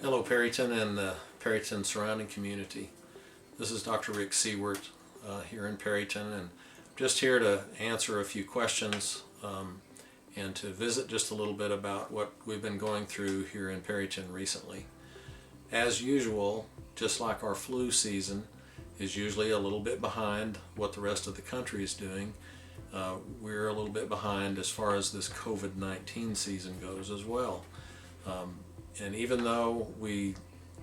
Hello Perryton and the Perryton surrounding community. This is Dr. Rick Siewert here in Perryton, and just here to answer a few questions and to visit just a little bit about what we've been going through here in Perryton recently. As usual, just like our flu season is usually a little bit behind what the rest of the country is doing, we're a little bit behind as far as this COVID-19 season goes as well. And even though we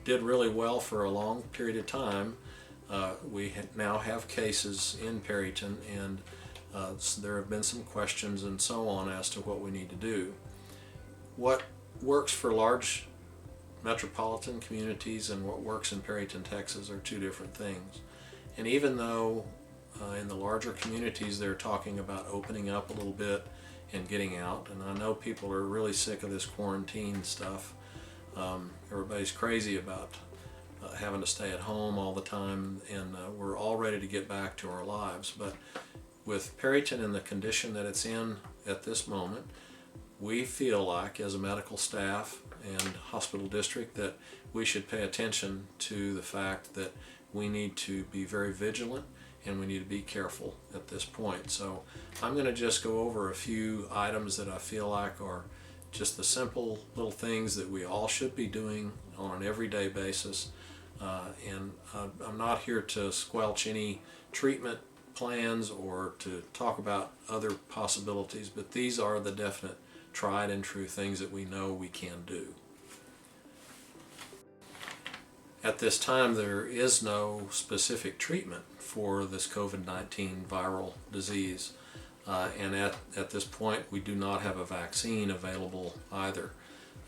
did really well for a long period of time, we now have cases in Perryton, and so there have been some questions and so on as to what we need to do. What works for large metropolitan communities and what works in Perryton, Texas are two different things. And even though in the larger communities they're talking about opening up a little bit and getting out, and I know people are really sick of this quarantine stuff. Everybody's crazy about having to stay at home all the time, and we're all ready to get back to our lives. But with Perryton in the condition that it's in at this moment, we feel like as a medical staff and hospital district that we should pay attention to the fact that we need to be very vigilant and we need to be careful at this point. So I'm going to just go over a few items that I feel like are just the simple little things that we all should be doing on an everyday basis. And I'm not here to squelch any treatment plans or to talk about other possibilities, but these are the definite tried and true things that we know we can do. At this time, there is no specific treatment for this COVID-19 viral disease. And at this point, we do not have a vaccine available either.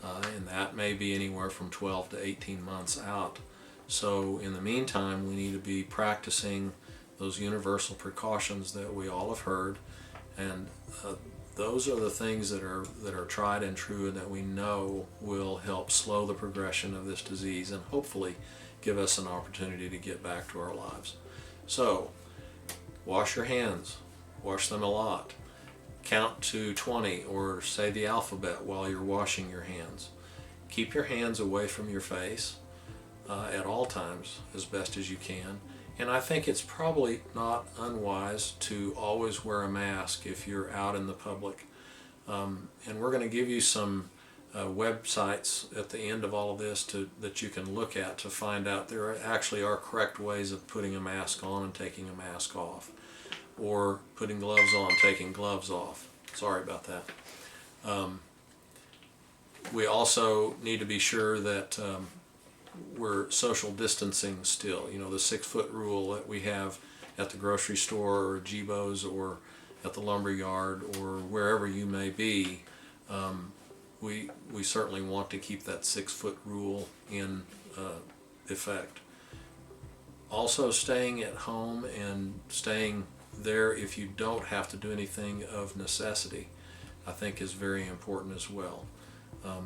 And that may be anywhere from 12 to 18 months out. So in the meantime, we need to be practicing those universal precautions that we all have heard. And those are the things that are tried and true and that we know will help slow the progression of this disease and hopefully give us an opportunity to get back to our lives. So, wash your hands. Wash them a lot. Count to 20 or say the alphabet while you're washing your hands. Keep your hands away from your face at all times as best as you can. And I think it's probably not unwise to always wear a mask if you're out in the public. And we're going to give you some websites at the end of all of this that you can look at to find out there actually are correct ways of putting a mask on and taking a mask off, or putting gloves on, taking gloves off. Sorry about that. We also need to be sure that we're social distancing still. You know, the 6-foot rule that we have at the grocery store or Gebo's or at the lumber yard or wherever you may be. We certainly want to keep that 6-foot rule in effect. Also, staying at home and staying there if you don't have to do anything of necessity, I think is very important as well.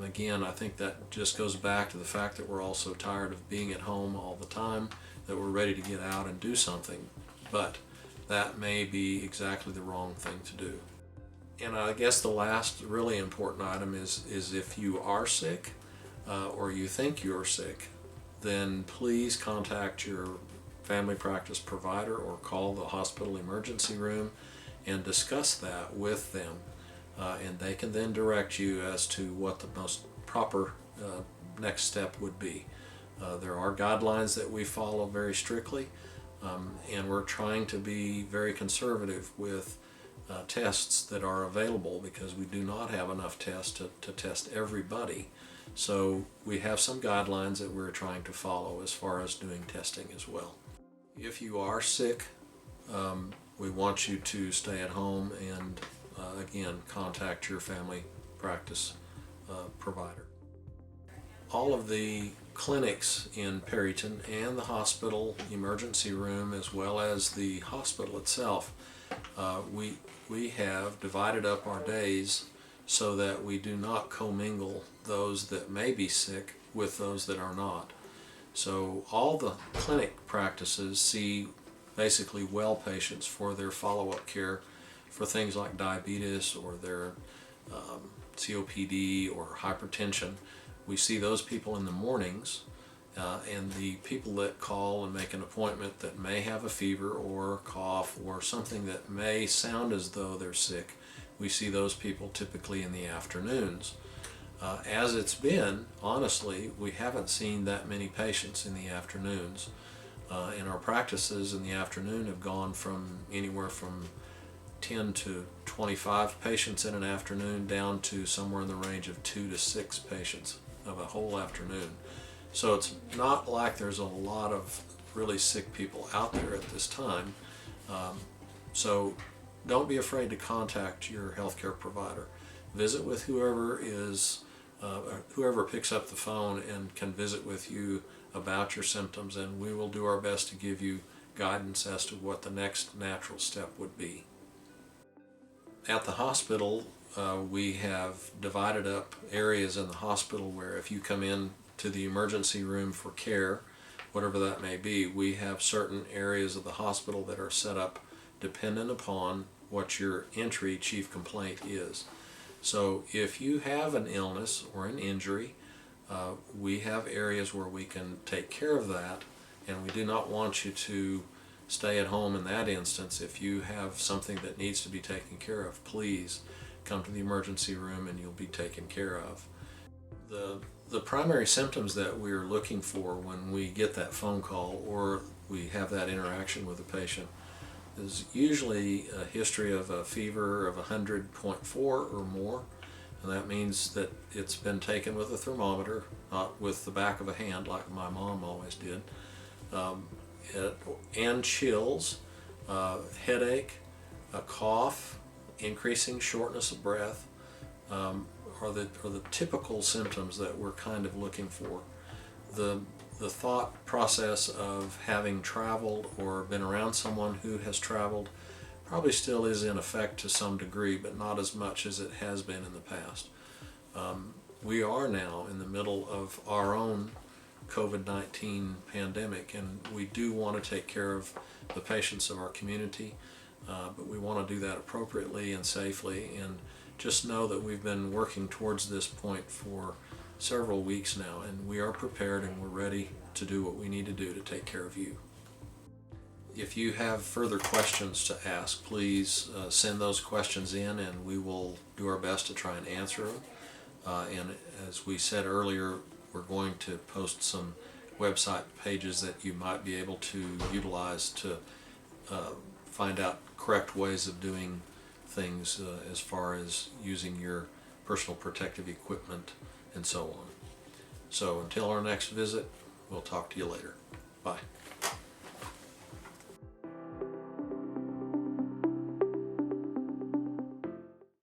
Again, I think that just goes back to the fact that we're all so tired of being at home all the time that we're ready to get out and do something, but that may be exactly the wrong thing to do. And I guess the last really important item is if you are sick or you think you're sick, then please contact your family practice provider or call the hospital emergency room and discuss that with them. And they can then direct you as to what the most proper next step would be. There are guidelines that we follow very strictly, and we're trying to be very conservative with tests that are available because we do not have enough tests to test everybody. So we have some guidelines that we're trying to follow as far as doing testing as well. If you are sick, we want you to stay at home and again, contact your family practice provider. All of the clinics in Perryton and the hospital emergency room, as well as the hospital itself, we have divided up our days so that we do not commingle those that may be sick with those that are not. So all the clinic practices see basically well patients for their follow-up care for things like diabetes or their COPD or hypertension, We see those people in the mornings, and the people that call and make an appointment that may have a fever or cough or something that may sound as though they're sick, we see those people typically in the afternoons. As it's been, honestly, we haven't seen that many patients in the afternoons. And our practices in the afternoon have gone from anywhere from 10 to 25 patients in an afternoon down to somewhere in the range of 2 to 6 patients of a whole afternoon. So it's not like there's a lot of really sick people out there at this time. So don't be afraid to contact your healthcare provider. Visit with whoever picks up the phone and can visit with you about your symptoms, and we will do our best to give you guidance as to what the next natural step would be. At the hospital, we have divided up areas in the hospital where if you come in to the emergency room for care, whatever that may be, we have certain areas of the hospital that are set up dependent upon what your entry chief complaint is. So if you have an illness or an injury, we have areas where we can take care of that, and we do not want you to stay at home in that instance. If you have something that needs to be taken care of, please come to the emergency room and you'll be taken care of. The primary symptoms that we're looking for when we get that phone call or we have that interaction with the patient is usually a history of a fever of 100.4 or more, and that means that it's been taken with a thermometer, not with the back of a hand like my mom always did, and chills, headache, a cough, increasing shortness of breath, are the typical symptoms that we're kind of looking for. The thought process of having traveled or been around someone who has traveled probably still is in effect to some degree, but not as much as it has been in the past. We are now in the middle of our own COVID-19 pandemic, and we do want to take care of the patients of our community, but we want to do that appropriately and safely, and just know that we've been working towards this point for several weeks now, and we are prepared and we're ready to do what we need to do to take care of you. If you have further questions to ask, please send those questions in and we will do our best to try and answer them. And as we said earlier, we're going to post some website pages that you might be able to utilize to find out correct ways of doing things as far as using your personal protective equipment and so on. So until our next visit, we'll talk to you later. Bye.